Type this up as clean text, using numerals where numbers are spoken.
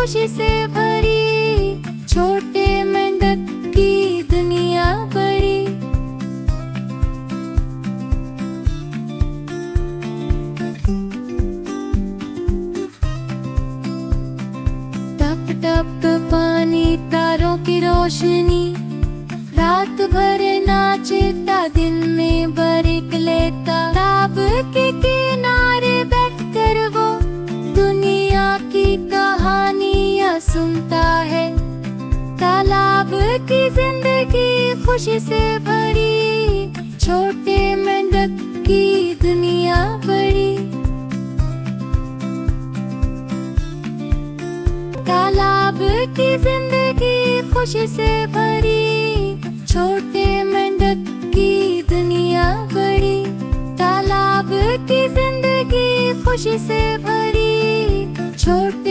खुशी से भरी, छोटे मेंढक की दुनिया बड़ी। टप टप पानी, तारों की रोशनी, रात भर नाचता दिन में बरक लेता। तालाब के किनारे बैठकर वो दुनिया की कहानियाँ सुनता है। तालाब की जिंदगी खुशी से भरी, छोटे मेंढक की दुनिया बड़ी। तालाब की जिंदगी खुशी से भरी, छोटे मेंढक की दुनिया बड़ी। तालाब की जिंदगी खुशी से भरी, छोटे